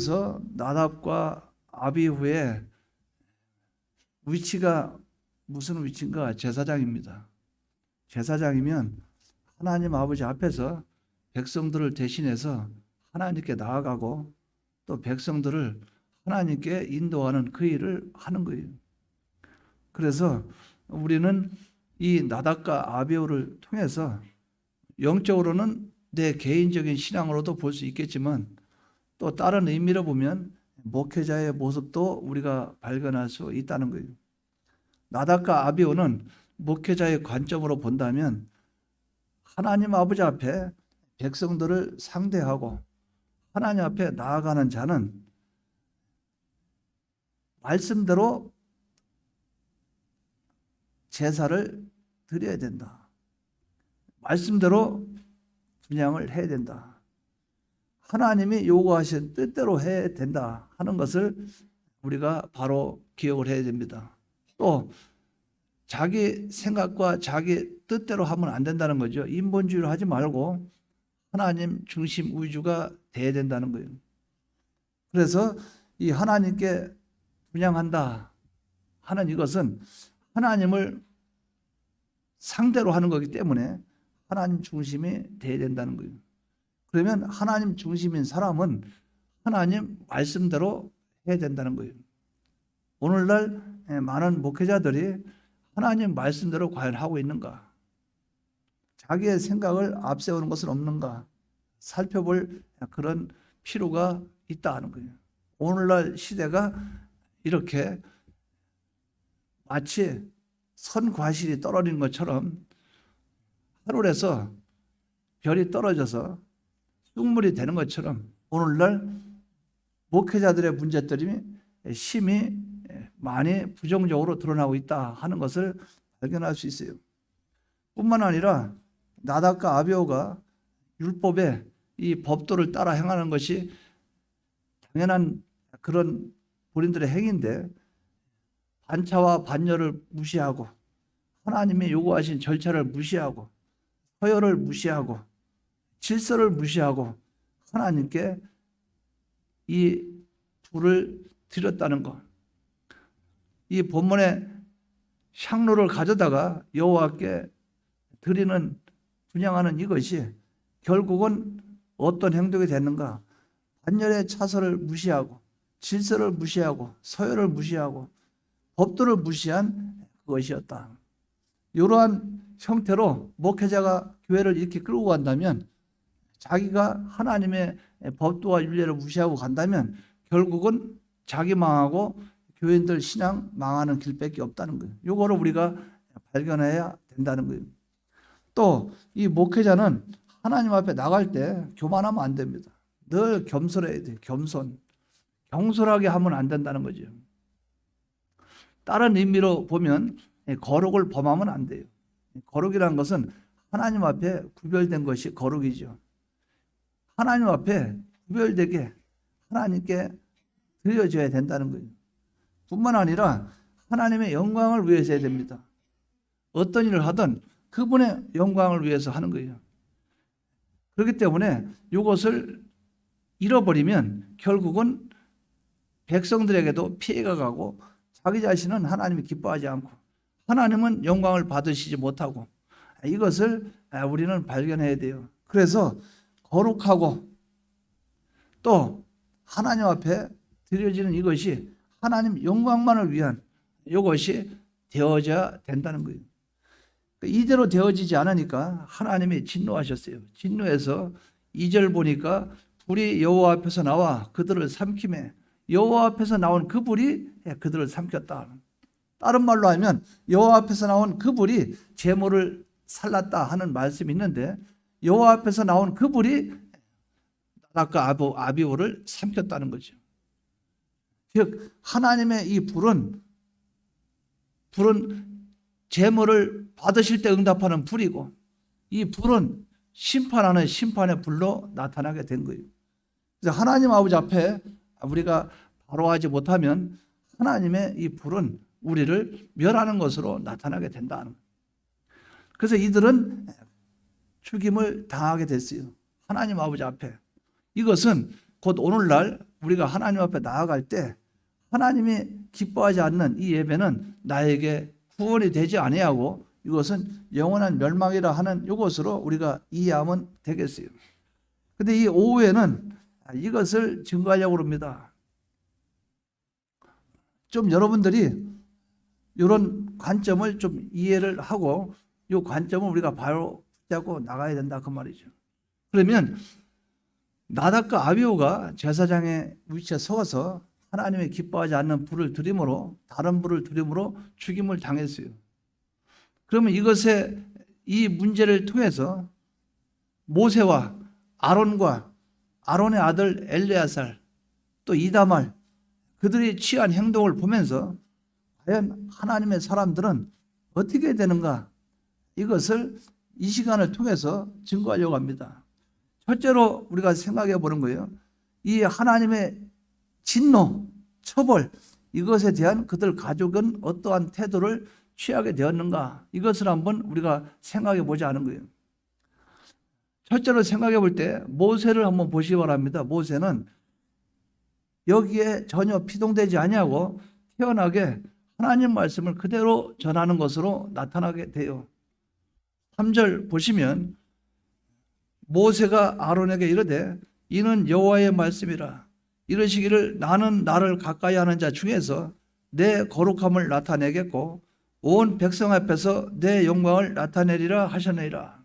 여기서 나답과 아비후의 위치가 무슨 위치인가? 제사장입니다. 제사장이면 하나님 아버지 앞에서 백성들을 대신해서 하나님께 나아가고 또 백성들을 하나님께 인도하는 그 일을 하는 거예요. 그래서 우리는 이 나답과 아비후를 통해서 영적으로는 내 개인적인 신앙으로도 볼 수 있겠지만 또 다른 의미로 보면 목회자의 모습도 우리가 발견할 수 있다는 거예요. 나답과 아비후는 목회자의 관점으로 본다면 하나님 아버지 앞에 백성들을 상대하고 하나님 앞에 나아가는 자는 말씀대로 제사를 드려야 된다. 말씀대로 분향을 해야 된다. 하나님이 요구하신 뜻대로 해야 된다 하는 것을 우리가 바로 기억을 해야 됩니다. 또 자기 생각과 자기 뜻대로 하면 안 된다는 거죠. 인본주의를 하지 말고 하나님 중심 위주가 돼야 된다는 거예요. 그래서 이 하나님께 분향한다 하는 이것은 하나님을 상대로 하는 거기 때문에 하나님 중심이 돼야 된다는 거예요. 그러면 하나님 중심인 사람은 하나님 말씀대로 해야 된다는 거예요. 오늘날 많은 목회자들이 하나님 말씀대로 과연 하고 있는가? 자기의 생각을 앞세우는 것은 없는가? 살펴볼 그런 필요가 있다 하는 거예요. 오늘날 시대가 이렇게 마치 선과실이 떨어진 것처럼 하늘에서 별이 떨어져서 쑥물이 되는 것처럼 오늘날 목회자들의 문제점이 심히 많이 부정적으로 드러나고 있다 하는 것을 발견할 수 있어요. 뿐만 아니라 나답과 아비후가 율법의 이 법도를 따라 행하는 것이 당연한 그런 본인들의 행위인데 반차와 반열을 무시하고 하나님이 요구하신 절차를 무시하고 서열을 무시하고 질서를 무시하고 하나님께 이 불을 드렸다는 것. 이 본문의 향로를 가져다가 여호와께 드리는 분향하는 이것이 결국은 어떤 행동이 됐는가? 반열의 차설을 무시하고 질서를 무시하고 서열을 무시하고 법도를 무시한 그것이었다. 이러한 형태로 목회자가 교회를 이렇게 끌고 간다면 자기가 하나님의 법도와 윤례를 무시하고 간다면 결국은 자기 망하고 교인들 신앙 망하는 길밖에 없다는 거예요. 이거를 우리가 발견해야 된다는 거예요. 또 이 목회자는 하나님 앞에 나갈 때 교만하면 안 됩니다. 늘 겸손해야 돼요. 겸손. 경솔하게 하면 안 된다는 거죠. 다른 의미로 보면 거룩을 범하면 안 돼요. 거룩이라는 것은 하나님 앞에 구별된 것이 거룩이죠. 하나님 앞에 구별되게 하나님께 드려져야 된다는 거예요. 뿐만 아니라 하나님의 영광을 위해서 해야 됩니다. 어떤 일을 하든 그분의 영광을 위해서 하는 거예요. 그렇기 때문에 이것을 잃어버리면 결국은 백성들에게도 피해가 가고 자기 자신은 하나님이 기뻐하지 않고 하나님은 영광을 받으시지 못하고 이것을 우리는 발견해야 돼요. 그래서 거룩하고 또 하나님 앞에 드려지는 이것이 하나님 영광만을 위한 이것이 되어져야 된다는 거예요. 이대로 되어지지 않으니까 하나님이 진노하셨어요. 진노해서 2절 보니까 불이 여호와 앞에서 나와 그들을 삼키매 여호와 앞에서 나온 그 불이 그들을 삼켰다. 다른 말로 하면 여호와 앞에서 나온 그 불이 제물을 살랐다 하는 말씀이 있는데 여호와 앞에서 나온 그 불이 나답과 아비후를 삼켰다는 거죠. 즉 하나님의 이 불은 제물을 받으실 때 응답하는 불이고 이 불은 심판하는 심판의 불로 나타나게 된 거예요. 그래서 하나님 아버지 앞에 우리가 바로 하지 못하면 하나님의 이 불은 우리를 멸하는 것으로 나타나게 된다는 거예요. 그래서 이들은 죽임을 당하게 됐어요. 하나님 아버지 앞에. 이것은 곧 오늘날 우리가 하나님 앞에 나아갈 때 하나님이 기뻐하지 않는 이 예배는 나에게 구원이 되지 아니하고 이것은 영원한 멸망이라 하는 이것으로 우리가 이해하면 되겠어요. 근데 이 오후에는 이것을 증거하려고 합니다. 좀 여러분들이 이런 관점을 좀 이해를 하고 이 관점을 우리가 바로 붙잡고 나가야 된다 그 말이죠. 그러면 나답과 아비후가 제사장의 위치에 서서 하나님이 기뻐하지 않는 불을 들임으로 다른 불을 들임으로 죽임을 당했어요. 그러면 이것에 이 문제를 통해서 모세와 아론과 아론의 아들 엘레아살 또 이다말 그들이 취한 행동을 보면서 과연 하나님의 사람들은 어떻게 되는가 이것을 이 시간을 통해서 증거하려고 합니다. 첫째로 우리가 생각해 보는 거예요. 이 하나님의 진노, 처벌 이것에 대한 그들 가족은 어떠한 태도를 취하게 되었는가 이것을 한번 우리가 생각해 보자 하는 거예요. 첫째로 생각해 볼 때 모세를 한번 보시기 바랍니다. 모세는 여기에 전혀 피동되지 아니하고 태연하게 하나님 말씀을 그대로 전하는 것으로 나타나게 돼요. 3절 보시면 모세가 아론에게 이르되 이는 여호와의 말씀이라 이르시기를 나는 나를 가까이 하는 자 중에서 내 거룩함을 나타내겠고 온 백성 앞에서 내 영광을 나타내리라 하셨느니라.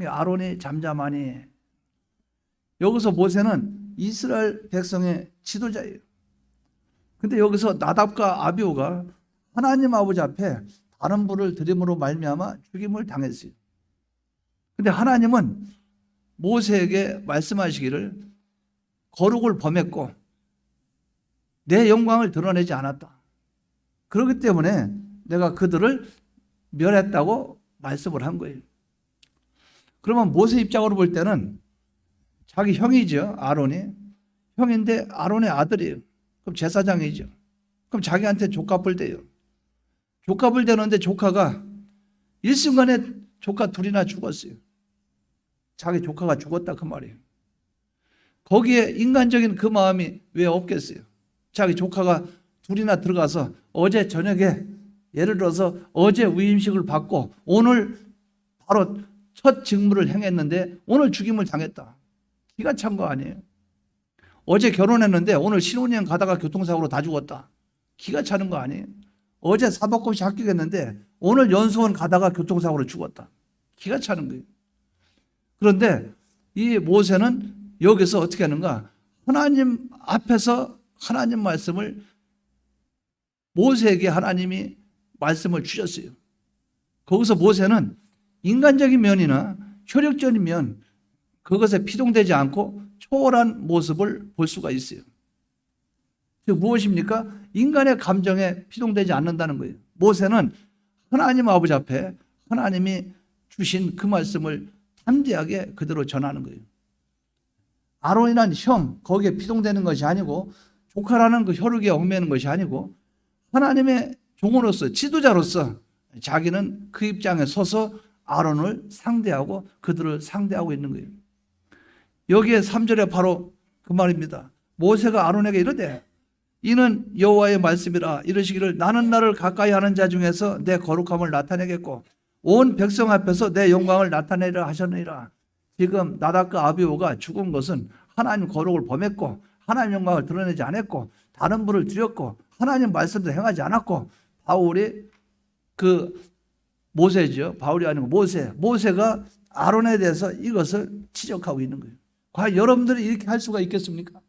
아론이 잠잠하니 여기서 모세는 이스라엘 백성의 지도자예요. 근데 여기서 나답과 아비후가 하나님 아버지 앞에 다른 불을 들임으로 말미암아 죽임을 당했어요. 근데 하나님은 모세에게 말씀하시기를 거룩을 범했고 내 영광을 드러내지 않았다. 그렇기 때문에 내가 그들을 멸했다고 말씀을 한 거예요. 그러면 모세 입장으로 볼 때는 자기 형이죠. 아론이. 형인데 아론의 아들이에요. 그럼 제사장이죠. 그럼 자기한테 족값을 대요. 족값을 대는데 조카가 일순간에 조카 둘이나 죽었어요. 자기 조카가 죽었다 그 말이에요. 거기에 인간적인 그 마음이 왜 없겠어요. 자기 조카가 둘이나 들어가서 어제 저녁에 예를 들어서 어제 위임식을 받고 오늘 바로 첫 직무를 행했는데 오늘 죽임을 당했다. 기가 찬 거 아니에요. 어제 결혼했는데 오늘 신혼여행 가다가 교통사고로 다 죽었다. 기가 차는 거 아니에요. 어제 사법고시 합격했는데 오늘 연수원 가다가 교통사고로 죽었다. 기가 차는 거예요. 그런데 이 모세는 여기서 어떻게 하는가? 하나님 앞에서 하나님 말씀을 모세에게 하나님이 말씀을 주셨어요. 거기서 모세는 인간적인 면이나 효력적인 면 그것에 피동되지 않고 초월한 모습을 볼 수가 있어요. 즉 무엇입니까? 인간의 감정에 피동되지 않는다는 거예요. 모세는 하나님 아버지 앞에 하나님이 주신 그 말씀을 담대하게 그대로 전하는 거예요. 아론이란 형 거기에 피동되는 것이 아니고 조카라는 그 혈육에 얽매는 것이 아니고 하나님의 종으로서 지도자로서 자기는 그 입장에 서서 아론을 상대하고 그들을 상대하고 있는 거예요. 여기에 3절에 바로 그 말입니다. 모세가 아론에게 이르되 이는 여호와의 말씀이라 이르시기를 나는 나를 가까이 하는 자 중에서 내 거룩함을 나타내겠고 온 백성 앞에서 내 영광을 나타내리라 하셨느니라. 지금 나답과 아비후가 죽은 것은 하나님 거룩을 범했고 하나님 영광을 드러내지 않았고 다른 불을 드렸고 하나님 말씀도 행하지 않았고 바울이 그 모세죠. 바울이 아니고 모세가 아론에 대해서 이것을 지적하고 있는 거예요. 과연 여러분들이 이렇게 할 수가 있겠습니까?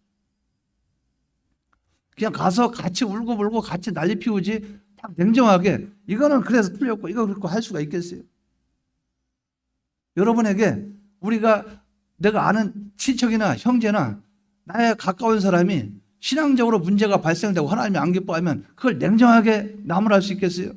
그냥 가서 같이 울고불고 같이 난리 피우지 딱 냉정하게 이거는 그래서 틀렸고 이거 그렇고 할 수가 있겠어요? 여러분에게 내가 아는 친척이나 형제나 나의 가까운 사람이 신앙적으로 문제가 발생되고 하나님이 안 기뻐하면 그걸 냉정하게 나무랄 수 있겠어요?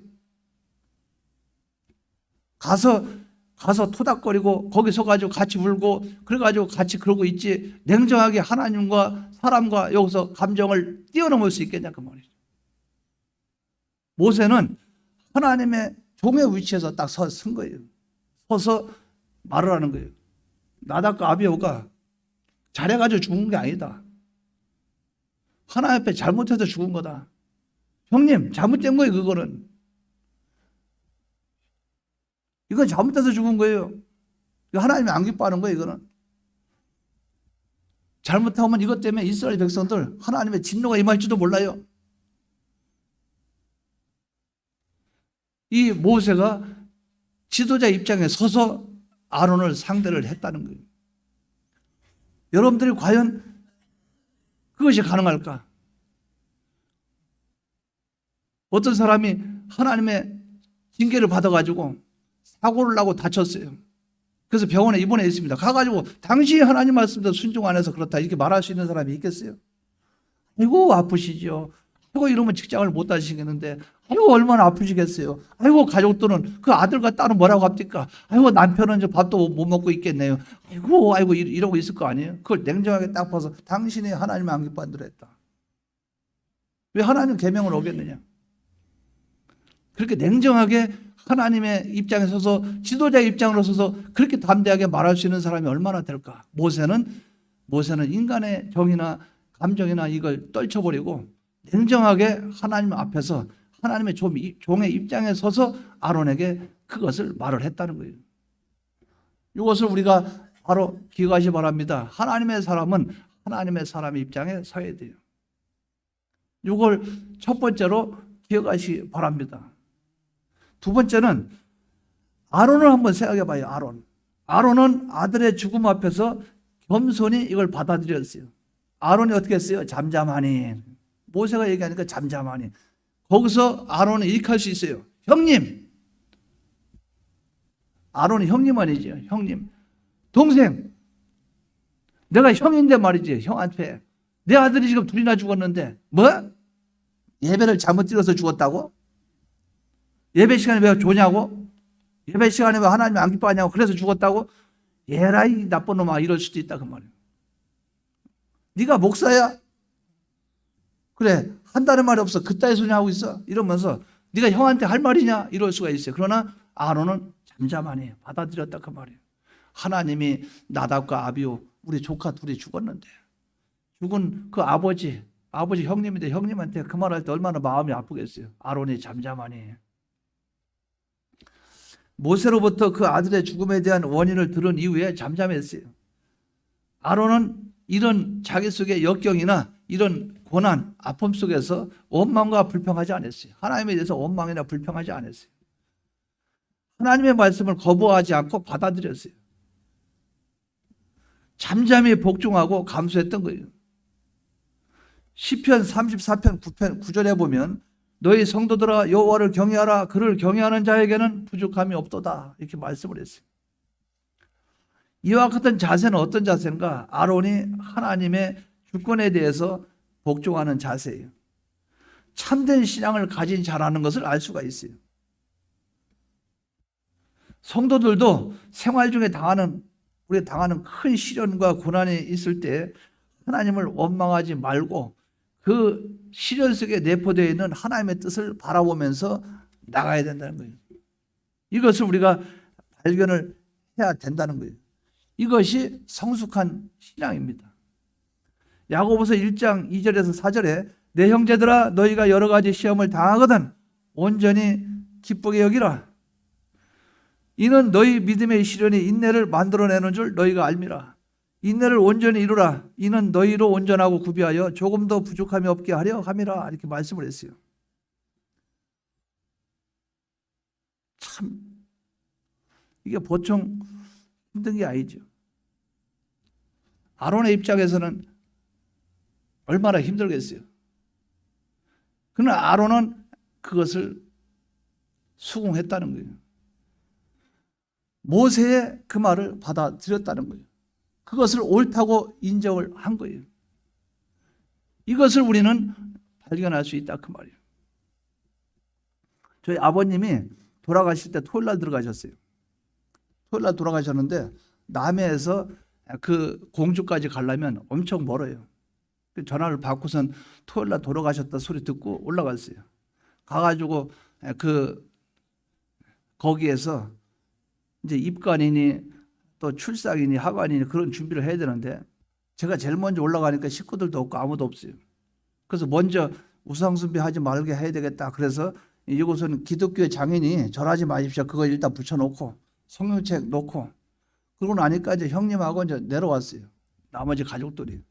가서 토닥거리고 거기 서가지고 같이 울고 그래가지고 같이 그러고 있지 냉정하게 하나님과 사람과 여기서 감정을 뛰어넘을 수 있겠냐 그 말이죠. 모세는 하나님의 종의 위치에서 딱 선 거예요. 서서 말을 하는 거예요. 나답과 아비후가 잘해가지고 죽은 게 아니다. 하나님 앞에 잘못해서 죽은 거다. 형님, 잘못된 거예요, 그거는. 이건 잘못해서 죽은 거예요. 하나님이 안 기뻐하는 거예요, 이거는. 잘못하면 이것 때문에 이스라엘 백성들 하나님의 진노가 임할지도 몰라요. 이 모세가 지도자 입장에 서서 아론을 상대를 했다는 거예요. 여러분들이 과연 그것이 가능할까? 어떤 사람이 하나님의 징계를 받아가지고 사고를 나고 다쳤어요. 그래서 병원에 입원해 있습니다. 가가지고 당신이 하나님 말씀대로 순종 안 해서 그렇다 이렇게 말할 수 있는 사람이 있겠어요? 아이고 아프시죠. 아이고 이러면 직장을 못 다니시겠는데 아이고 얼마나 아프시겠어요. 아이고 가족들은 그 아들과 딸은 뭐라고 합니까? 아이고 남편은 이제 밥도 못 먹고 있겠네요. 아이고 이러고 있을 거 아니에요? 그걸 냉정하게 딱 봐서 당신이 하나님 안 기뻐한 대로 했다. 왜 하나님 계명을 어겼느냐? 그렇게 냉정하게 하나님의 입장에 서서 지도자의 입장으로 서서 그렇게 담대하게 말할 수 있는 사람이 얼마나 될까? 모세는 인간의 정이나 감정이나 이걸 떨쳐버리고 냉정하게 하나님 앞에서 하나님의 종의 입장에 서서 아론에게 그것을 말을 했다는 거예요. 이것을 우리가 바로 기억하시 바랍니다. 하나님의 사람은 하나님의 사람의 입장에 서야 돼요. 이걸 첫 번째로 기억하시 바랍니다. 두 번째는 아론을 한번 생각해 봐요. 아론은 아들의 죽음 앞에서 겸손히 이걸 받아들였어요. 아론이 어떻게 했어요? 잠잠하니. 모세가 얘기하니까 잠잠하니. 거기서 아론은 이렇게 할 수 있어요. 형님. 아론이 형님 아니죠. 형님. 동생. 내가 형인데 말이지. 형한테. 내 아들이 지금 둘이나 죽었는데 뭐? 예배를 잘못 드려서 죽었다고? 예배 시간에 왜 조냐고? 예배 시간에 왜 하나님이 안 기뻐하냐고? 그래서 죽었다고? 에라이 나쁜 놈아 이럴 수도 있다 그 말이에요. 네가 목사야? 그래 한다는 말이 없어. 그따위 소리 하고 있어. 이러면서 네가 형한테 할 말이냐? 이럴 수가 있어요. 그러나 아론은 잠잠하니 받아들였다 그 말이에요. 하나님이 나답과 아비오 우리 조카 둘이 죽었는데 죽은 그 아버지 형님인데 형님한테 그 말할 때 얼마나 마음이 아프겠어요. 아론이 잠잠하니. 모세로부터 그 아들의 죽음에 대한 원인을 들은 이후에 잠잠했어요. 아론은 이런 자기 속의 역경이나 이런 고난, 아픔 속에서 원망과 불평하지 않았어요. 하나님에 대해서 원망이나 불평하지 않았어요. 하나님의 말씀을 거부하지 않고 받아들였어요. 잠잠히 복종하고 감수했던 거예요. 시편 34편 9절에 보면 너희 성도들아 여호와를 경외하라. 그를 경외하는 자에게는 부족함이 없도다. 이렇게 말씀을 했어요. 이와 같은 자세는 어떤 자세인가? 아론이 하나님의 주권에 대해서 복종하는 자세예요. 참된 신앙을 가진 자라는 것을 알 수가 있어요. 성도들도 생활 중에 우리가 당하는 큰 시련과 고난이 있을 때 하나님을 원망하지 말고 그 시련 속에 내포되어 있는 하나님의 뜻을 바라보면서 나가야 된다는 거예요. 이것을 우리가 발견을 해야 된다는 거예요. 이것이 성숙한 신앙입니다. 야고보서 1장 2절에서 4절에 내 형제들아 너희가 여러 가지 시험을 당하거든 온전히 기쁘게 여기라. 이는 너희 믿음의 시련이 인내를 만들어내는 줄 너희가 알미라. 인내를 온전히 이루라. 이는 너희로 온전하고 구비하여 조금 더 부족함이 없게 하려 함이라. 이렇게 말씀을 했어요. 참 이게 보통 힘든 게 아니죠. 아론의 입장에서는 얼마나 힘들겠어요. 그러나 아론은 그것을 수긍했다는 거예요. 모세의 그 말을 받아들였다는 거예요. 그것을 옳다고 인정을 한 거예요. 이것을 우리는 발견할 수 있다 그 말이에요. 저희 아버님이 돌아가실 때 토요일날 들어가셨어요. 토요일날 돌아가셨는데 남해에서 그 공주까지 가려면 엄청 멀어요. 전화를 받고선 토요일날 돌아가셨다 소리 듣고 올라갔어요. 가가지고 거기에서 이제 입관이니 또 출상이니 하관이니 그런 준비를 해야 되는데 제가 제일 먼저 올라가니까 식구들도 없고 아무도 없어요. 그래서 먼저 우상숭배하지 말게 해야 되겠다. 그래서 이곳은 기독교의 장인이 절하지 마십시오. 그거 일단 붙여놓고 성경책 놓고 그러고 나니까 이제 형님하고 이제 내려왔어요. 나머지 가족들이.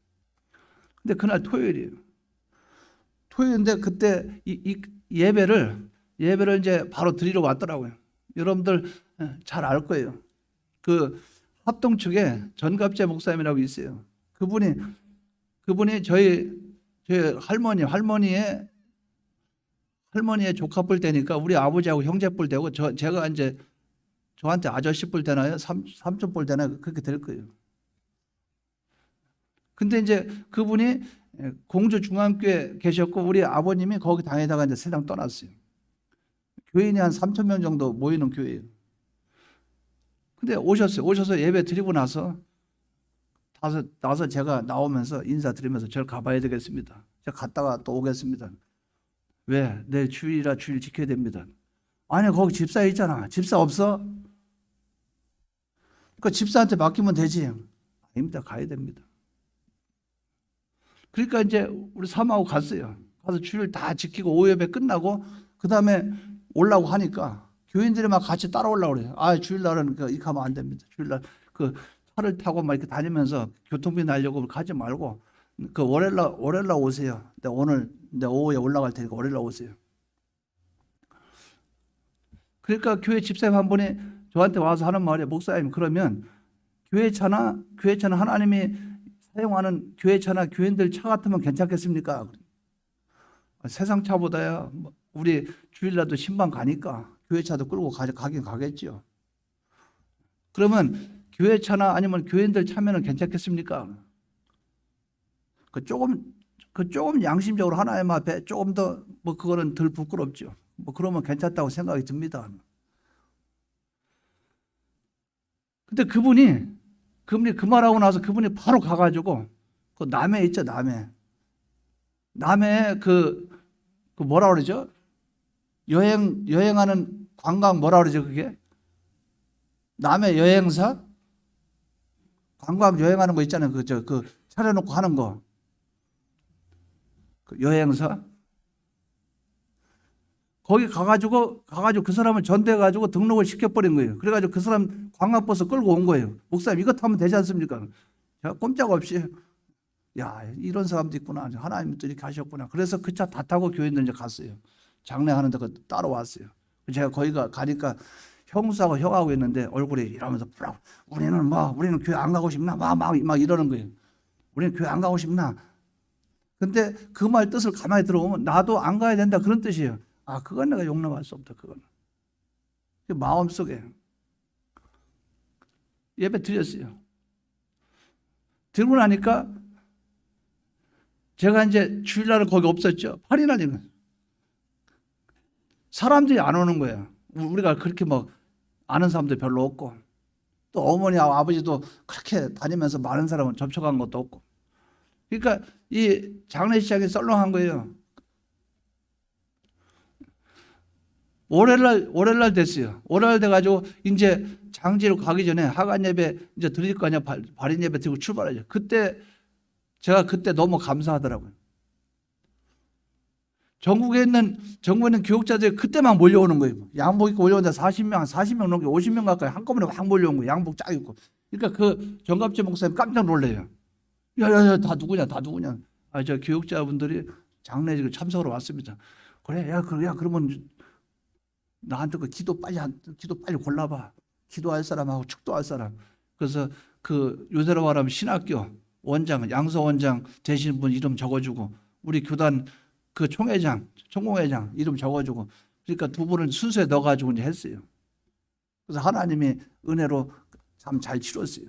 근데 그날 토요일이에요. 토요일인데 그때 이 예배를 이제 바로 드리러 왔더라고요. 여러분들 잘 알 거예요. 그 합동 측에 전갑재 목사님이라고 있어요. 그분이 저희 할머니의 조카뻘 되니까 우리 아버지하고 형제뻘 되고 제가 이제 저한테 아저씨뻘 되나요? 삼촌뻘 되나요? 그렇게 될 거예요. 근데 이제 그분이 공주 중앙교회 계셨고 우리 아버님이 거기 다니다가 이제 세상 떠났어요. 교인이 한 3,000명 정도 모이는 교회예요. 근데 오셔서 예배 드리고 나서 제가 나오면서 인사드리면서 저를 가봐야 되겠습니다. 제가 갔다가 또 오겠습니다. 왜? 내일 주일이라 주일 지켜야 됩니다. 아니 거기 집사 있잖아. 집사 없어? 그 집사한테 맡기면 되지. 아닙니다. 가야 됩니다. 그러니까 이제 우리 사모하고 갔어요. 가서 주일 다 지키고 오예배 끝나고 그 다음에 오려고 하니까 교인들이 막 같이 따라오려고 그래요. 아 주일날은 이렇게 하면 안 됩니다. 주일날 그 차를 타고 막 이렇게 다니면서 교통비 날려고 가지 말고 그 월요일날 오세요. 내 오후에 올라갈 테니까 월요일날 오세요. 그러니까 교회 집사님 한 분이 저한테 와서 하는 말이에요. 목사님 그러면 교회차나 하나님이 사용하는 교회차나 교인들 차 같으면 괜찮겠습니까? 세상 차보다야 우리 주일날도 신방 가니까 교회차도 끌고 가긴 가겠죠. 그러면 교회차나 아니면 교인들 차면은 괜찮겠습니까? 조금 양심적으로 하나님 앞에 조금 더 그거는 덜 부끄럽죠. 그러면 괜찮다고 생각이 듭니다. 근데 그분이 그 말하고 나서 그분이 바로 가가지고 그 남해 있죠, 남해 그 뭐라 그러죠? 여행하는 관광 뭐라 그러죠, 그게? 남해 여행사? 관광 여행하는 거 있잖아요. 그 차려놓고 하는 거. 그 여행사? 거기 가가지고 그 사람을 전대해가지고 등록을 시켜버린 거예요. 그래가지고 그 사람 관광버스 끌고 온 거예요. 목사님 이것 하면 되지 않습니까? 제가 꼼짝없이 야 이런 사람도 있구나. 하나님도 이렇게 하셨구나. 그래서 그 차 다 타고 교인들 이제 갔어요. 장례하는데 따라왔어요. 제가 거기 가니까 형하고 있는데 얼굴이 이러면서 우리는 교회 안 가고 싶나? 막 이러는 거예요. 우리는 교회 안 가고 싶나? 근데 그 말 뜻을 가만히 들어보면 나도 안 가야 된다 그런 뜻이에요. 아, 그건 내가 용납할 수 없다. 그건 마음속에 예배 드렸어요. 들고 나니까 제가 이제 주일날은 거기 없었죠. 8일날이면 사람들이 안 오는 거예요. 우리가 그렇게 막 아는 사람도 별로 없고 또 어머니하고 아버지도 그렇게 다니면서 많은 사람을 접촉한 것도 없고 그러니까 이 장례식장이 썰렁한 거예요. 월요일날 됐어요. 월요일 돼가지고 이제 장지로 가기 전에 하간 예배 이제 드릴 거 아니야. 발인 예배 드리고 출발하죠. 제가 그때 너무 감사하더라고요. 전국에 있는 교육자들이 그때만 몰려오는 거예요. 양복 입고 몰려오는데 40명 넘게 50명 가까이 한꺼번에 확 몰려온 거예요. 양복 쫙 입고. 그러니까 그 정갑재 목사님 깜짝 놀래요. 야, 다 누구냐? 아, 저 교육자분들이 장례식을 참석으로 왔습니다. 그래, 그러면 나한테 기도 빨리 골라봐. 기도할 사람하고 축도할 사람. 그래서 그 요새로 말하면 신학교 원장, 양서 원장 되신 분 이름 적어주고 우리 교단 그 총공회장 이름 적어주고 그러니까 두 분을 순서에 넣어가지고 이제 했어요. 그래서 하나님이 은혜로 참 잘 치렀어요.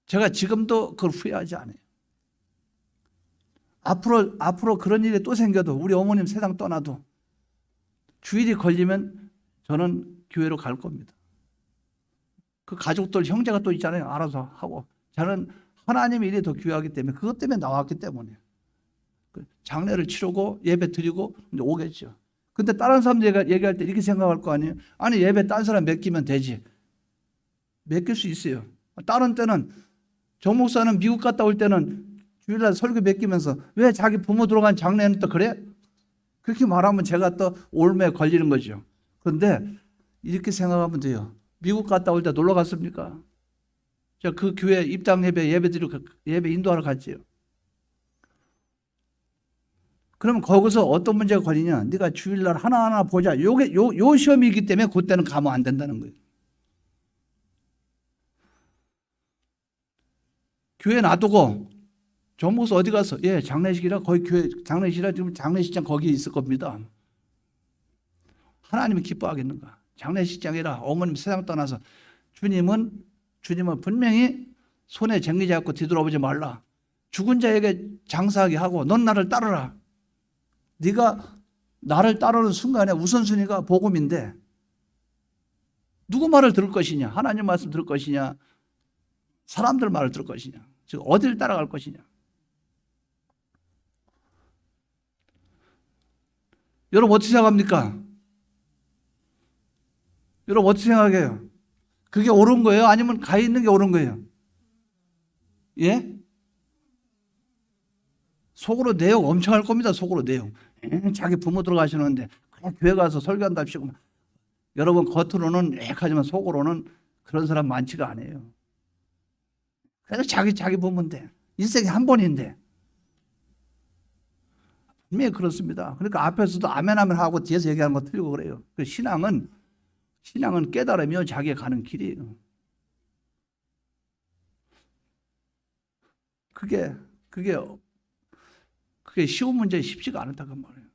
제가 지금도 그걸 후회하지 않아요. 앞으로 그런 일이 또 생겨도 우리 어머님 세상 떠나도 주일이 걸리면 저는 교회로 갈 겁니다. 그 가족들 형제가 또 있잖아요. 알아서 하고 저는 하나님의 일이 더 귀하기 때문에 그것 때문에 나왔기 때문에 장례를 치르고 예배 드리고 이제 오겠죠. 근데 다른 사람들 얘기할 때 이렇게 생각할 거 아니에요? 아니 예배 딴 사람 맡기면 되지. 맡길 수 있어요. 다른 때는 정 목사는 미국 갔다 올 때는 주일날 설교 맡기면서 왜 자기 부모 들어간 장례는 또 그래? 그렇게 말하면 제가 또 올매에 걸리는 거죠. 그런데 이렇게 생각하면 돼요. 미국 갔다 올 때 놀러 갔습니까? 저 그 교회 입당 예배 인도하러 갔지요. 그러면 거기서 어떤 문제가 걸리냐? 네가 주일날 하나하나 보자. 요 시험이기 때문에 그때는 가면 안 된다는 거예요. 교회 놔두고 정목사 어디 갔어? 예, 장례식이라 거기 교회 장례식이라 지금 장례식장 거기에 있을 겁니다. 하나님이 기뻐하겠는가? 장례식장이라 어머님 세상 떠나서 주님은 분명히 손에 쟁기 잡고 뒤돌아보지 말라. 죽은 자에게 장사하게 하고 넌 나를 따르라. 네가 나를 따르는 순간에 우선순위가 복음인데 누구 말을 들을 것이냐? 하나님 말씀 들을 것이냐? 사람들 말을 들을 것이냐? 즉 어디를 따라갈 것이냐? 여러분 어떻게 생각합니까? 여러분 어떻게 생각해요? 그게 옳은 거예요? 아니면 가 있는 게 옳은 거예요? 예? 속으로 내용 엄청 할 겁니다. 속으로 내용. 자기 부모 들어가시는데 그냥 교회 가서 설교한답시고. 여러분 겉으로는 하지만 속으로는 그런 사람 많지가 않아요. 그래서 자기 부모인데 인생이 한 번인데 분명히 그렇습니다. 그러니까 앞에서도 아멘 하고 뒤에서 얘기하는 거 틀리고 그래요. 그 신앙은 깨달으며 자기가 가는 길이에요. 그게 쉬운 문제 쉽지가 않다 그 말이에요.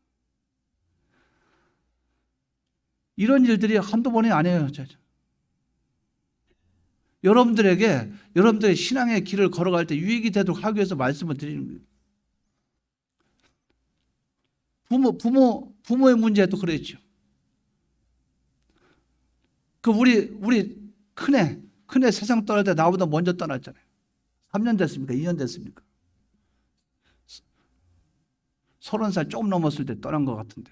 이런 일들이 한두 번이 아니에요. 여러분들의 신앙의 길을 걸어갈 때 유익이 되도록 하기 위해서 말씀을 드리는 거예요. 부모의 문제도 그랬죠. 그 우리 큰애 세상 떠날 때 나보다 먼저 떠났잖아요. 3년 됐습니까? 2년 됐습니까? 30살 조금 넘었을 때 떠난 것 같은데.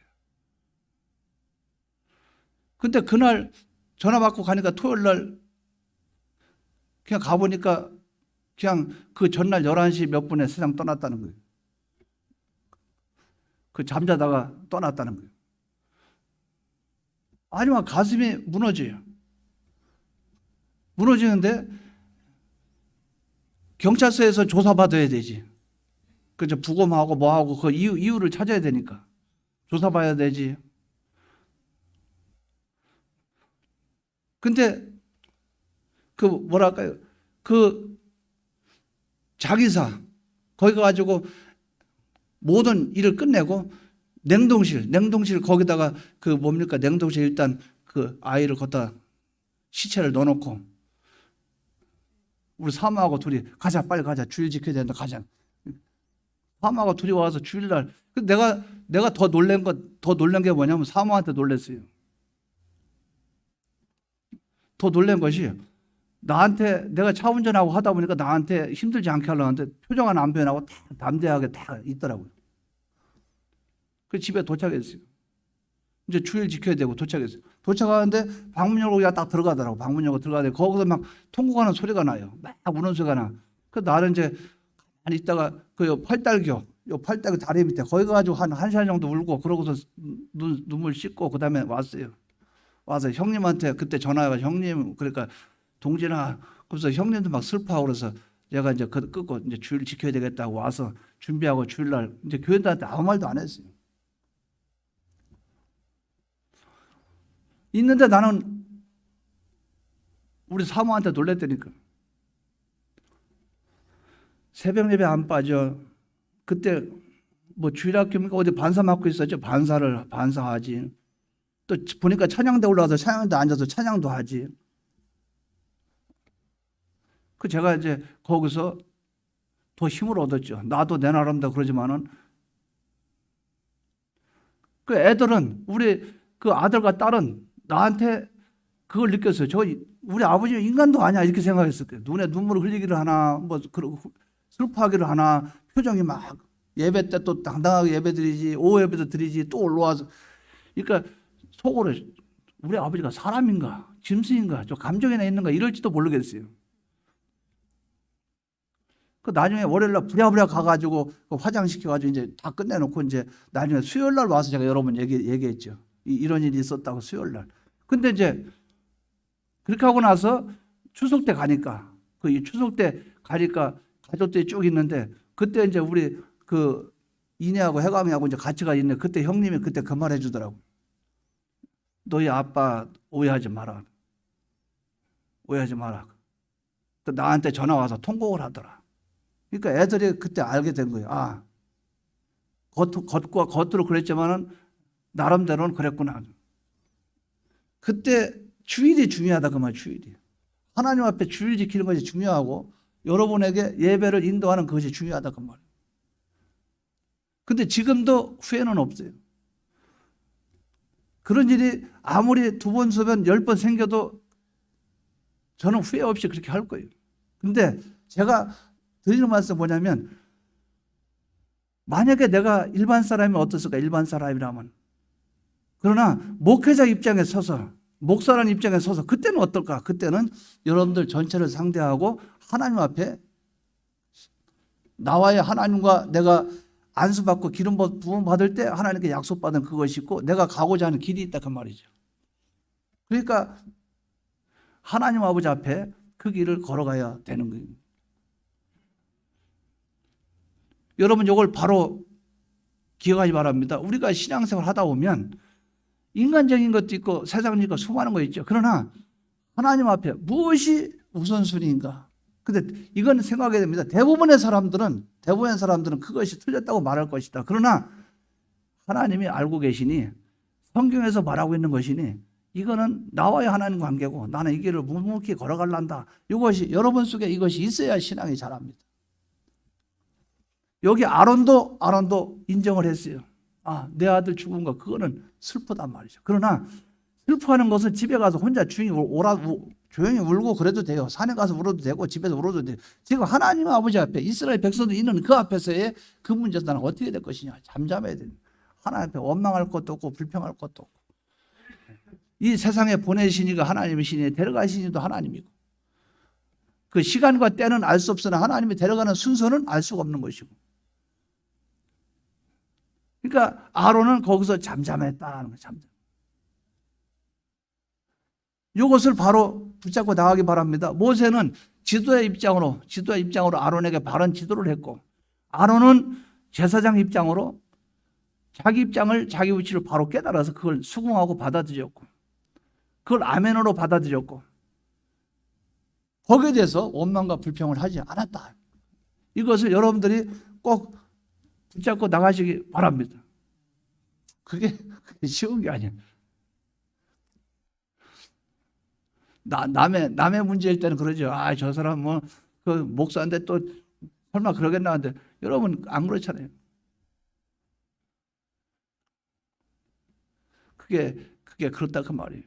근데 그날 전화 받고 가니까 토요일 날 그냥 가보니까 그냥 그 전날 11시 몇 분에 세상 떠났다는 거예요. 그 잠자다가 떠났다는 거예요. 아니면 가슴이 무너져요. 무너지는데 경찰서에서 조사받아야 되지. 그죠? 부검하고 뭐하고 그 이유를 찾아야 되니까 조사받아야 되지. 근데 그 뭐랄까요? 그 자기사 거기 가가지고 모든 일을 끝내고 냉동실 거기다가 그 뭡니까? 냉동실 일단 그 아이를 걷다 시체를 넣어놓고 우리 사모하고 둘이 가자 빨리 가자 주일 지켜야 된다 가자. 사모하고 둘이 와서 주일날 내가 더 놀란 게 뭐냐면 사모한테 놀랐어요. 더 놀란 것이 나한테 내가 차 운전하고 하다 보니까 나한테 힘들지 않게 하려는데 표정 하나 안 변하고 다 담대하게 다 있더라고요. 그 집에 도착했어요. 이제 주일 지켜야 되고 도착했어요. 도착하는데 방문 열고 그냥 딱 들어가더라고. 방문 열고 들어가는데 거기서 막 통곡하는 소리가 나요. 막 우는 소리가 나. 그 나는 이제 한 있다가 그 팔달교 다리 밑에 거기 가가지고 한 1시간 정도 울고 그러고서 눈물 씻고 그 다음에 왔어요. 와서 형님한테 그때 전화해가지고 형님 그러니까 동진아 그래서 형님도 막 슬퍼하고 그래서 내가 이제 끊고 이제 주일 지켜야 되겠다고 와서 준비하고 주일날 이제 교인들한테 아무 말도 안 했어요. 있는데 나는 우리 사모한테 놀랬다니까. 새벽 예배 안 빠져. 그때 뭐 주일학교입니까? 어디 반사 맡고 있었죠. 반사하지. 또 보니까 찬양대 올라와서 찬양대 앉아서 찬양도 하지. 그 제가 이제 거기서 더 힘을 얻었죠. 나도 내 나름대로 그러지만은 그 애들은 우리 그 아들과 딸은 나한테 그걸 느꼈어요. 우리 아버지 인간도 아니야 이렇게 생각했을 거예요. 눈에 눈물을 흘리기를 하나 뭐 슬퍼하기를 하나 표정이 막 예배 때 또 당당하게 예배드리지 오후 예배도 드리지 또 올라와서 그러니까 속으로 우리 아버지가 사람인가 짐승인가 저 감정이나 있는가 이럴지도 모르겠어요. 그 나중에 월요일날 부랴부랴 가가지고 그 화장시켜가지고 이제 다 끝내놓고 이제 나중에 수요일날 와서 제가 여러 번 얘기했죠. 이런 일이 있었다고 수요일날. 근데 이제 그렇게 하고 나서 추석 때 가니까 그 추석 때 가니까 가족들이 쭉 있는데 그때 이제 우리 그 이내하고 해감이하고 이제 같이 가 있는데 그때 형님이 그때 그 말 해주더라고. 너희 아빠 오해하지 마라. 오해하지 마라. 또 나한테 전화 와서 통곡을 하더라. 그러니까 애들이 그때 알게 된 거예요. 아, 겉으로 그랬지만은 나름대로는 그랬구나. 그때 주일이 중요하다 그 말. 주일이 하나님 앞에 주일 지키는 것이 중요하고 여러분에게 예배를 인도하는 것이 중요하다 그 말. 근데 지금도 후회는 없어요. 그런 일이 아무리 2번, 3번, 10번 생겨도 저는 후회 없이 그렇게 할 거예요. 근데 제가 드리는 말씀 뭐냐면 만약에 내가 일반 사람이면 어떻을까? 일반 사람이라면. 그러나 목회자 입장에 서서 목사라는 입장에 서서 그때는 어떨까? 그때는 여러분들 전체를 상대하고 하나님 앞에 나와의 하나님과 내가 안수받고 기름 부음 받을 때 하나님께 약속받은 그것이 있고 내가 가고자 하는 길이 있다 그 말이죠. 그러니까 하나님 아버지 앞에 그 길을 걸어가야 되는 거예요. 여러분 이걸 바로 기억하기 바랍니다. 우리가 신앙생활 하다 보면 인간적인 것도 있고 세상적인 것 수많은 거 있죠. 그러나 하나님 앞에 무엇이 우선순위인가? 근데 이건 생각해야 됩니다. 대부분의 사람들은 그것이 틀렸다고 말할 것이다. 그러나 하나님이 알고 계시니 성경에서 말하고 있는 것이니 이거는 나와의 하나님 관계고 나는 이 길을 묵묵히 걸어갈란다. 이것이 여러분 속에 이것이 있어야 신앙이 자랍니다. 여기 아론도 인정을 했어요. 아, 내 아들 죽은 거 그거는 슬프단 말이죠. 그러나 슬퍼하는 것은 집에 가서 혼자 조용히 울고 그래도 돼요. 산에 가서 울어도 되고 집에서 울어도 돼요. 지금 하나님 아버지 앞에 이스라엘 백성들 있는 그 앞에서의 그 문제에서 나는 어떻게 될 것이냐. 잠잠해야 됩니다. 하나님 앞에 원망할 것도 없고 불평할 것도 없고 이 세상에 보내시니가 하나님이시니 데려가시니도 하나님이고 그 시간과 때는 알 수 없으나 하나님이 데려가는 순서는 알 수가 없는 것이고 그러니까 아론은 거기서 잠잠했다는 거예요. 잠잠. 이것을 바로 붙잡고 나가기 바랍니다. 모세는 지도의 입장으로 아론에게 바른 지도를 했고 아론은 제사장 입장으로 자기 입장을 자기 위치를 바로 깨달아서 그걸 수긍하고 받아들였고 그걸 아멘으로 받아들였고 거기에 대해서 원망과 불평을 하지 않았다. 이것을 여러분들이 꼭 붙잡고 나가시기 바랍니다. 그게 쉬운 게 아니에요. 남의 문제일 때는 그러죠. 아, 저 사람 그 목사인데 또 설마 그러겠나 하는데 여러분 안 그렇잖아요. 그게 그렇다 그 말이에요.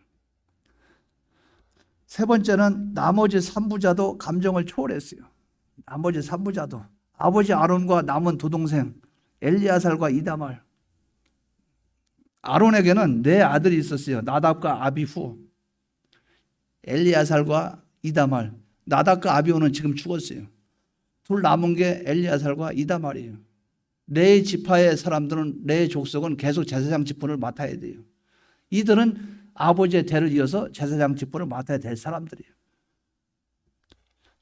세 번째는 나머지 3부자도 감정을 초월했어요. 나머지 3부자도 아버지 아론과 남은 두 동생 엘리아살과 이다말. 아론에게는 네 아들이 있었어요. 나답과 아비후. 엘리아살과 이다말. 나답과 아비후는 지금 죽었어요. 둘 남은 게 엘리아살과 이다말이에요. 레위 지파의 사람들은 레위 족속은 계속 제사장 직분을 맡아야 돼요. 이들은 아버지의 대를 이어서 제사장 직분을 맡아야 될 사람들이에요.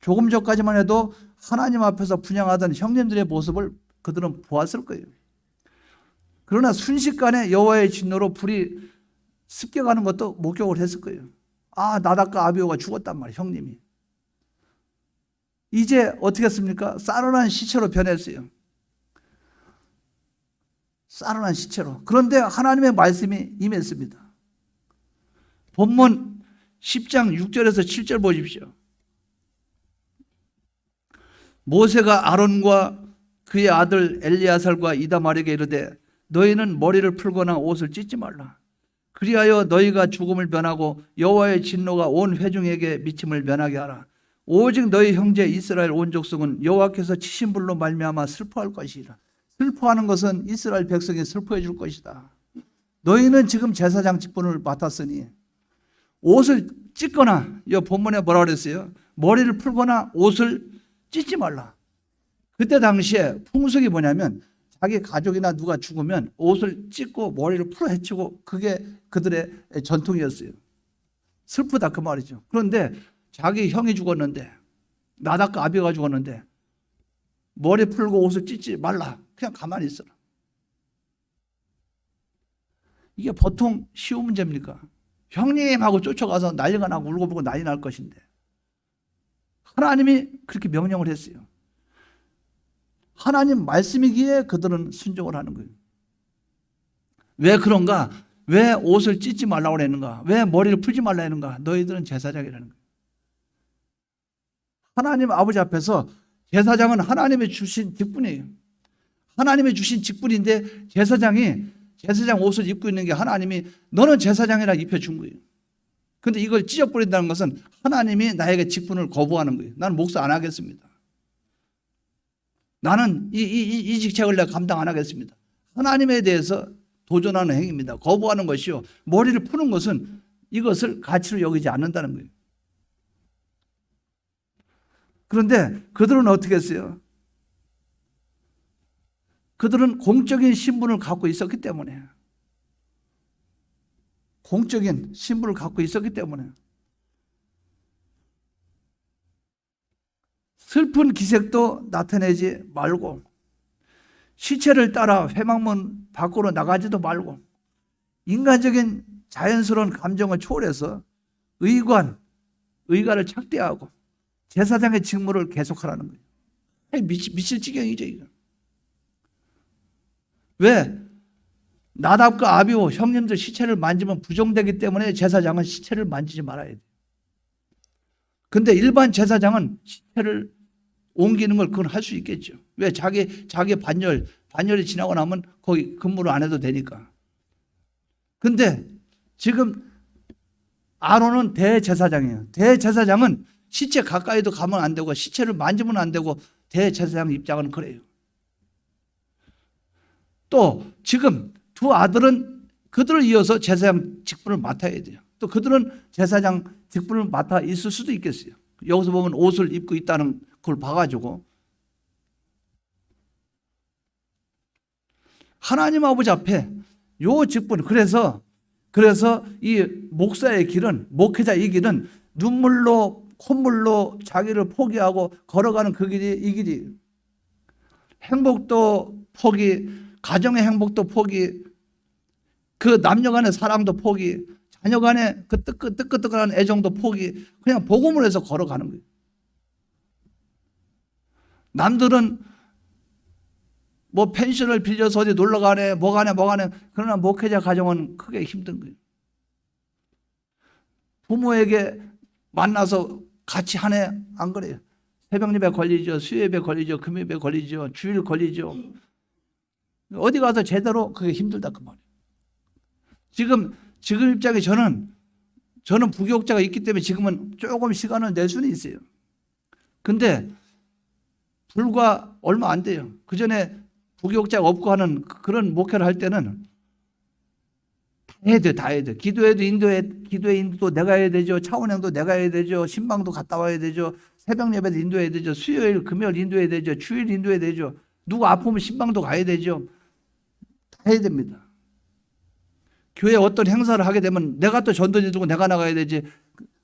조금 전까지만 해도 하나님 앞에서 분향하던 형님들의 모습을 그들은 보았을 거예요. 그러나 순식간에 여호와의 진노로 불이 습격하는 것도 목격을 했을 거예요. 아, 나답과 아비후가 죽었단 말이에요. 형님이. 이제 어떻게 했습니까? 싸늘한 시체로 변했어요. 싸늘한 시체로. 그런데 하나님의 말씀이 임했습니다. 본문 10장 6절에서 7절 보십시오. 모세가 아론과 그의 아들 엘리아살과 이다말에게 이르되 너희는 머리를 풀거나 옷을 찢지 말라. 그리하여 너희가 죽음을 면하고 여호와의 진노가 온 회중에게 미침을 면하게 하라. 오직 너희 형제 이스라엘 온 족속은 여호와께서 치신 불로 말미암아 슬퍼할 것이라. 슬퍼하는 것은 이스라엘 백성이 슬퍼해 줄 것이다. 너희는 지금 제사장 직분을 맡았으니 옷을 찢거나, 이 본문에 뭐라 그랬어요? 머리를 풀거나 옷을 찢지 말라. 그때 당시에 풍속이 뭐냐면 자기 가족이나 누가 죽으면 옷을 찢고 머리를 풀어 헤치고 그게 그들의 전통이었어요. 슬프다 그 말이죠. 그런데 자기 형이 죽었는데 나답과 아비가 죽었는데 머리 풀고 옷을 찢지 말라. 그냥 가만히 있어라. 이게 보통 쉬운 문제입니까? 형님하고 쫓아가서 난리가 나고 울고불고 난리 날 것인데 하나님이 그렇게 명령을 했어요. 하나님 말씀이기에 그들은 순종을 하는 거예요. 왜 그런가? 왜 옷을 찢지 말라고 그러는가? 왜 머리를 풀지 말라고 하는가? 너희들은 제사장이라는 거예요. 하나님 아버지 앞에서 제사장은 하나님이 주신 직분이에요. 하나님이 주신 직분인데 제사장 옷을 입고 있는 게 하나님이 너는 제사장이라 입혀준 거예요. 그런데 이걸 찢어버린다는 것은 하나님이 나에게 직분을 거부하는 거예요. 나는 목사 안 하겠습니다. 나는 이 직책을 내가 감당 안 하겠습니다. 하나님에 대해서 도전하는 행위입니다. 거부하는 것이요. 머리를 푸는 것은 이것을 가치로 여기지 않는다는 거예요. 그런데 그들은 어떻게 했어요? 그들은 공적인 신분을 갖고 있었기 때문에 슬픈 기색도 나타내지 말고 시체를 따라 회막문 밖으로 나가지도 말고 인간적인 자연스러운 감정을 초월해서 의관을 착대하고 제사장의 직무를 계속하라는 거예요. 미칠 지경이죠 이거. 왜? 나답과 아비오 형님들 시체를 만지면 부정되기 때문에 제사장은 시체를 만지지 말아야 돼요. 근데 일반 제사장은 시체를 옮기는 걸 그건 할 수 있겠죠. 왜? 자기 반열이 지나고 나면 거기 근무를 안 해도 되니까. 근데 지금 아론은 대제사장이에요. 대제사장은 시체 가까이도 가면 안 되고 시체를 만지면 안 되고 대제사장 입장은 그래요. 또 지금 두 아들은 그들을 이어서 제사장 직분을 맡아야 돼요. 또 그들은 제사장 직분을 맡아 있을 수도 있겠어요. 여기서 보면 옷을 입고 있다는 걸 봐가지고 하나님 아버지 앞에 요 직분, 그래서 이 목사의 길은, 목회자의 길은 눈물로 콧물로 자기를 포기하고 걸어가는 그 길이 이 길이. 행복도 포기, 가정의 행복도 포기, 그 남녀 간의 사랑도 포기, 자녀 간의 그 뜨끈뜨끈한 애정도 포기, 그냥 복음을 해서 걸어가는 거예요. 남들은 뭐 펜션을 빌려서 어디 놀러 가네, 뭐 가네. 그러나 목회자 가정은 크게 힘든 거예요. 부모에게 만나서 같이 하네, 안 그래요? 새벽 예배 걸리죠, 수요예배 걸리죠, 금요예배 걸리죠, 주일 걸리죠. 어디 가서 제대로 그게 힘들다 그 말이에요. 지금 입장에 저는 부교육자가 있기 때문에 지금은 조금 시간을 낼 수는 있어요. 근데 불과 얼마 안 돼요. 그 전에 부교육자가 없고 하는 그런 목회를 할 때는 다 해야 돼. 기도회도 기도회 인도도 내가 해야 되죠. 차원행도 내가 해야 되죠. 신방도 갔다 와야 되죠. 새벽 예배도 인도해야 되죠. 수요일, 금요일 인도해야 되죠. 주일 인도해야 되죠. 누구 아프면 신방도 가야 되죠. 다 해야 됩니다. 교회 어떤 행사를 하게 되면 내가 또 전도지 두고 내가 나가야 되지.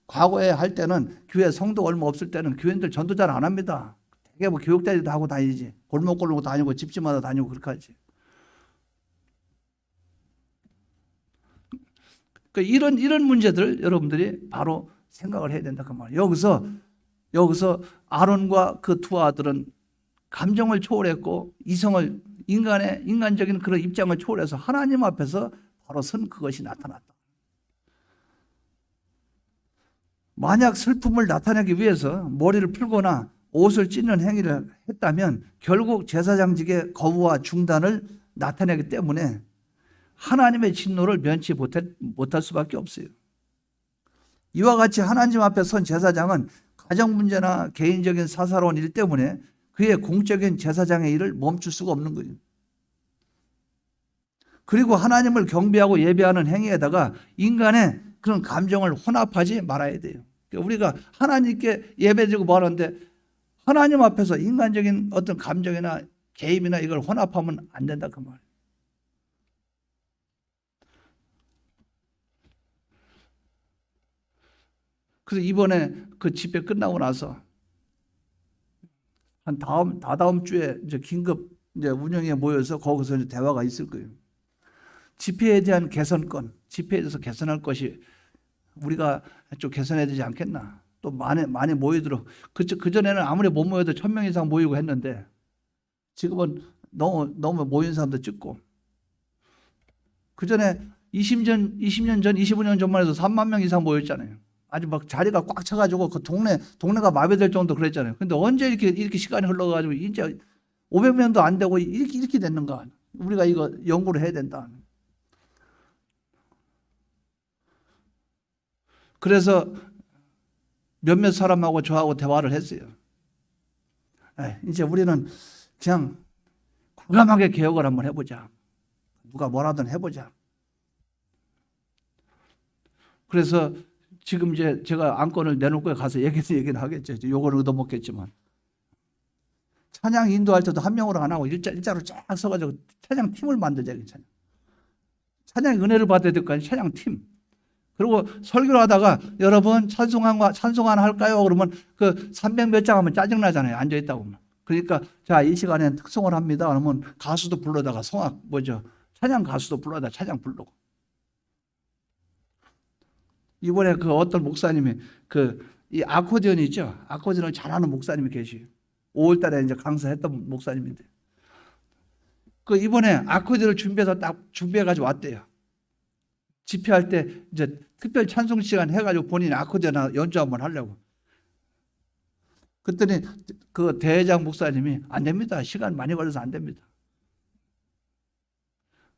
과거에 할 때는 교회 성도 얼마 없을 때는 교인들 전도 잘 안 합니다. 되게 뭐 교육자리도 하고 다니지. 골목골목 다니고 집집마다 다니고 그렇게 하지. 그러니까 이런 문제들 여러분들이 바로 생각을 해야 된다 그 말이에요. 여기서 아론과 그 두 아들은 감정을 초월했고 인간적인 그런 입장을 초월해서 하나님 앞에서 바로 선 그것이 나타났다. 만약 슬픔을 나타내기 위해서 머리를 풀거나 옷을 찢는 행위를 했다면 결국 제사장직의 거부와 중단을 나타내기 때문에 하나님의 진노를 면치 못할 수밖에 없어요. 이와 같이 하나님 앞에 선 제사장은 가정 문제나 개인적인 사사로운 일 때문에 그의 공적인 제사장의 일을 멈출 수가 없는 거예요. 그리고 하나님을 경배하고 예배하는 행위에다가 인간의 그런 감정을 혼합하지 말아야 돼요. 우리가 하나님께 예배드리고 뭐 하는데 하나님 앞에서 인간적인 어떤 감정이나 개입이나 이걸 혼합하면 안 된다 그 말. 그래서 이번에 그 집회 끝나고 나서 한 다다음 주에 이제 긴급 이제 운영에 모여서 거기서 이제 대화가 있을 거예요. 집회에 대한 개선권, 집회에 대해서 개선할 것이 우리가 좀 개선해야 되지 않겠나. 또 많이 모이도록. 그전에는 아무리 못 모여도 1,000명 이상 모이고 했는데 지금은 너무 모인 사람도 적고. 그전에 20년 전, 25년 전만 해도 3만 명 이상 모였잖아요. 아주 막 자리가 꽉 차가지고 그 동네가 마비될 정도 그랬잖아요. 근데 언제 이렇게 시간이 흘러가지고 이제 500명도 안 되고 이렇게 됐는가. 우리가 이거 연구를 해야 된다. 그래서 몇몇 사람하고 저하고 대화를 했어요. 이제 우리는 그냥 과감하게 개혁을 한번 해보자. 누가 뭐라든 해보자. 그래서 지금 이제 제가 안건을 내놓고 가서 얘기는 하겠죠. 요거는 얻어먹겠지만. 찬양 인도할 때도 한 명으로 안 하고 일자로 쫙 서가지고 찬양 팀을 만들자. 찬양 은혜를 받아야 될 거 아니에요. 찬양 팀. 그리고 설교를 하다가 여러분 찬송 하나 할까요? 그러면 그 300몇 장 하면 짜증나잖아요. 앉아있다고 보면. 그러니까 자, 이 시간에 특송을 합니다. 그러면 가수도 불러다가 찬양 가수도 불러다 찬양 부르고. 이번에 그 어떤 목사님이 이 아코디언 있죠? 아코디언을 잘하는 목사님이 계시요. 5월 달에 이제 강사했던 목사님인데. 이번에 아코디언을 준비해가지고 왔대요. 집회할 때 이제 특별 찬송 시간 해가지고 본인이 아코디언 연주 한번 하려고. 그랬더니 그 대회장 목사님이 안 됩니다. 시간 많이 걸려서 안 됩니다.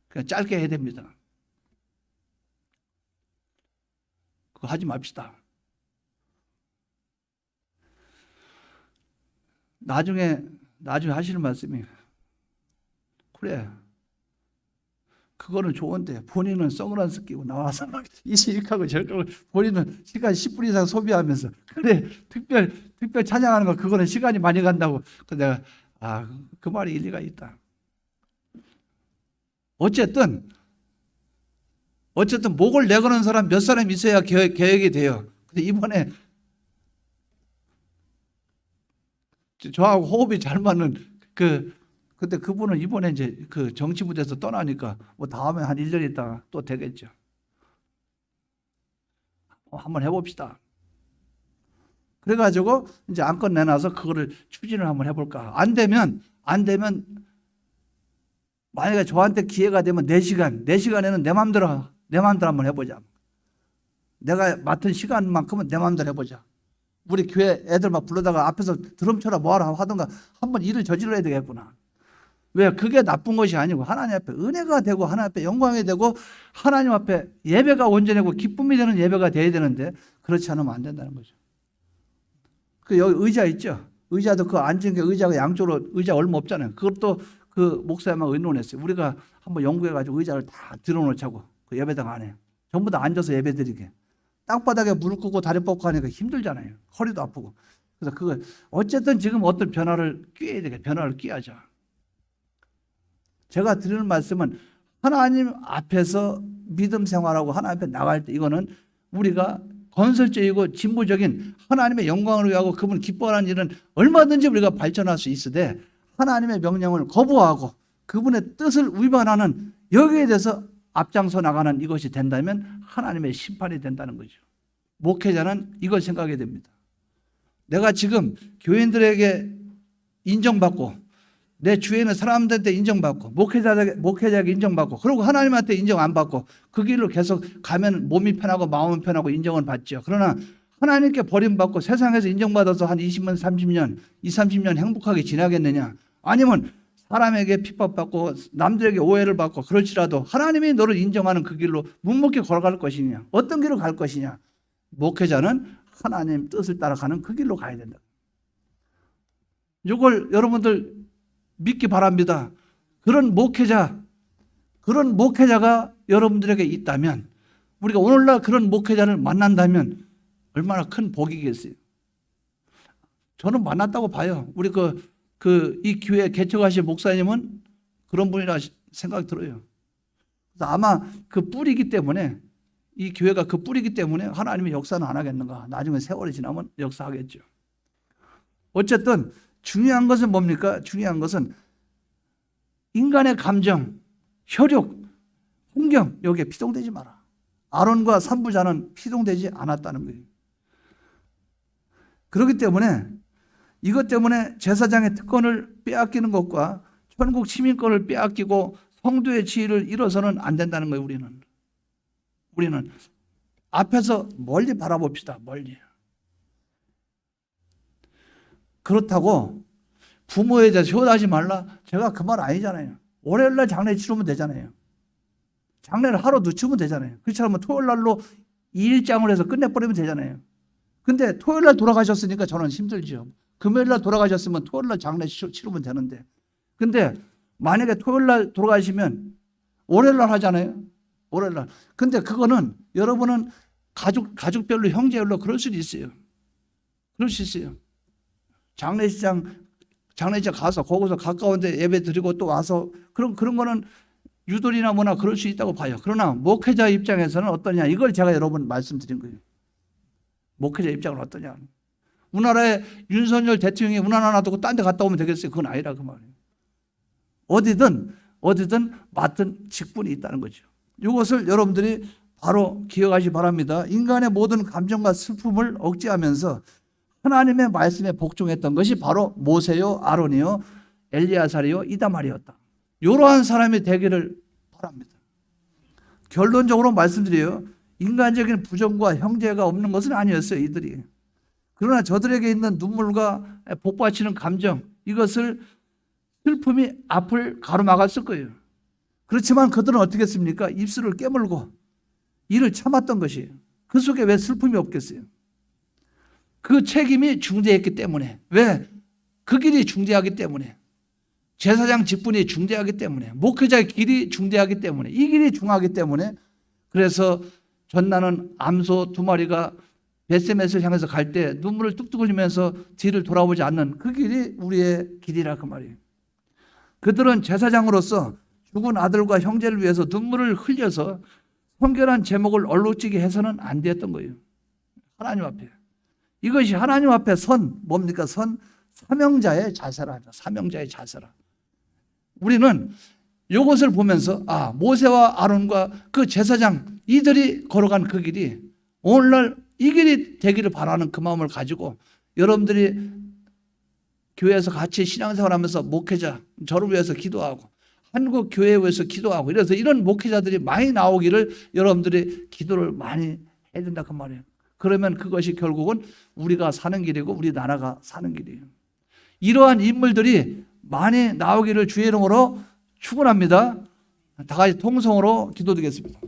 그냥 짧게 해야 됩니다. 그거 하지 맙시다. 나중에 하시는 말씀이 그래. 그거는 좋은데 본인은 선글라스 끼고 나와서 막 이식하고 저렇게 본인은 시간 10분 이상 소비하면서 그래 특별 찬양하는 거 그거는 시간이 많이 간다고. 내가 그 말이 일리가 있다. 어쨌든 목을 내거는 사람 몇 사람 있어야 계획이 돼요. 근데 이번에 저하고 호흡이 잘 맞는 근데 그분은 이번에 이제 그 정치부대에서 떠나니까 뭐 다음에 한 1년 있다가 또 되겠죠. 한번 해봅시다. 그래가지고 이제 안건 내놔서 그거를 추진을 한번 해볼까. 안 되면 만약에 저한테 기회가 되면 4시간에는 내 마음대로 한번 해보자. 내가 맡은 시간만큼은 내 마음대로 해보자. 우리 교회 애들 막 불러다가 앞에서 드럼 쳐라 뭐하라 하던가 한번 일을 저질러야 되겠구나. 왜? 그게 나쁜 것이 아니고 하나님 앞에 은혜가 되고 하나님 앞에 영광이 되고 하나님 앞에 예배가 온전하고 기쁨이 되는 예배가 돼야 되는데 그렇지 않으면 안 된다는 거죠. 여기 의자 있죠? 의자도 앉은 게 의자가 양쪽으로 의자 얼마 없잖아요. 그것도 그 목사님하고 의논했어요. 우리가 한번 연구해가지고 의자를 다 들어놓자고 그 예배당 안에 전부 다 앉아서 예배 드리게. 땅바닥에 무릎 꿇고 다리 뻗고 하니까 힘들잖아요. 허리도 아프고. 그래서 어쨌든 지금 어떤 변화를 꾀야 되게 변화를 꾀하자. 제가 드리는 말씀은 하나님 앞에서 믿음 생활하고 하나님 앞에 나갈 때 이거는 우리가 건설적이고 진보적인 하나님의 영광을 위하고 그분 기뻐하는 일은 얼마든지 우리가 발전할 수 있으되 하나님의 명령을 거부하고 그분의 뜻을 위반하는 여기에 대해서 앞장서 나가는 이것이 된다면 하나님의 심판이 된다는 거죠. 목회자는 이걸 생각해야 됩니다. 내가 지금 교인들에게 인정받고 내 주위에 있는 사람들한테 인정받고 목회자에게 인정받고 그리고 하나님한테 인정 안 받고 그 길로 계속 가면 몸이 편하고 마음은 편하고 인정을 받죠. 그러나 하나님께 버림받고 세상에서 인정받아서 한 20년, 30년, 30년 행복하게 지나겠느냐? 아니면 사람에게 핍박받고 남들에게 오해를 받고 그럴지라도 하나님이 너를 인정하는 그 길로 묵묵히 걸어갈 것이냐? 어떤 길로 갈 것이냐? 목회자는 하나님 뜻을 따라가는 그 길로 가야 된다. 이걸 여러분들 믿기 바랍니다. 그런 목회자가 여러분들에게 있다면 우리가 오늘날 그런 목회자를 만난다면 얼마나 큰 복이겠어요. 저는 만났다고 봐요. 우리 이 교회 개척하신 목사님은 그런 분이라 생각이 들어요. 그래서 아마 그 뿌리기 때문에, 이 교회가 그 뿌리기 때문에 하나님이 역사는 안 하겠는가. 나중에 세월이 지나면 역사하겠죠. 어쨌든 중요한 것은 뭡니까? 중요한 것은 인간의 감정, 혈육, 환경, 여기에 피동되지 마라. 아론과 산부자는 피동되지 않았다는 거예요. 그렇기 때문에 이것 때문에 제사장의 특권을 빼앗기는 것과 천국 시민권을 빼앗기고 성도의 지위를 잃어서는 안 된다는 거예요. 우리는 앞에서 멀리 바라봅시다. 멀리. 그렇다고 부모에 대해서 효도하지 말라? 제가 그 말 아니잖아요. 월요일날 장례 치르면 되잖아요. 장례를 하루 늦추면 되잖아요. 그렇지 않으면 토요일날로 2일장을 해서 끝내버리면 되잖아요. 근데 토요일날 돌아가셨으니까 저는 힘들죠. 금요일날 돌아가셨으면 토요일날 장례 치르면 되는데, 근데 만약에 토요일날 돌아가시면 월요일날 하잖아요. 월요일날. 근데 그거는 여러분은 가족별로 형제별로 그럴 수도 있어요. 그럴 수 있어요. 장례식장 가서 거기서 가까운데 예배 드리고 또 와서 그런 거는 유돌이나 뭐나 그럴 수 있다고 봐요. 그러나 목회자 입장에서는 어떠냐, 이걸 제가 여러분 말씀드린 거예요. 목회자 입장은 어떠냐. 우리나라의 윤석열 대통령이 우리나라 놔두고 딴 데 갔다 오면 되겠어요? 그건 아니라 그 말이에요. 어디든 맡은 직분이 있다는 거죠. 이것을 여러분들이 바로 기억하시기 바랍니다. 인간의 모든 감정과 슬픔을 억제하면서 하나님의 말씀에 복종했던 것이 바로 모세요, 아론이요, 엘리야살이요, 이다말이었다. 이러한 사람이 되기를 바랍니다. 결론적으로 말씀드려요. 인간적인 부정과 형제가 없는 것은 아니었어요, 이들이. 그러나 저들에게 있는 눈물과 복받치는 감정, 이것을 슬픔이 앞을 가로막았을 거예요. 그렇지만 그들은 어떻게 했습니까? 입술을 깨물고 이를 참았던 것이에요. 그 속에 왜 슬픔이 없겠어요? 그 책임이 중대했기 때문에. 왜? 그 길이 중대하기 때문에. 제사장 직분이 중대하기 때문에. 목회자의 길이 중대하기 때문에. 이 길이 중하기 때문에. 그래서 전나는 암소 2마리가 벳세메스를 향해서 갈 때 눈물을 뚝뚝 흘리면서 뒤를 돌아보지 않는 그 길이 우리의 길이라 그 말이에요. 그들은 제사장으로서 죽은 아들과 형제를 위해서 눈물을 흘려서 성결한 제목을 얼룩지게 해서는 안 되었던 거예요. 하나님 앞에. 이것이 하나님 앞에 뭡니까? 사명자의 자세라. 사명자의 자세라. 우리는 이것을 보면서 모세와 아론과 그 제사장 이들이 걸어간 그 길이 오늘날 이 길이 되기를 바라는 그 마음을 가지고 여러분들이 교회에서 같이 신앙생활하면서 목회자 저를 위해서 기도하고 한국 교회에 위해서 기도하고 이래서 이런 목회자들이 많이 나오기를 여러분들이 기도를 많이 해야 된다 그 말이에요. 그러면 그것이 결국은 우리가 사는 길이고 우리 나라가 사는 길이에요. 이러한 인물들이 많이 나오기를 주의 이름으로 축원합니다. 다 같이 통성으로 기도드리겠습니다.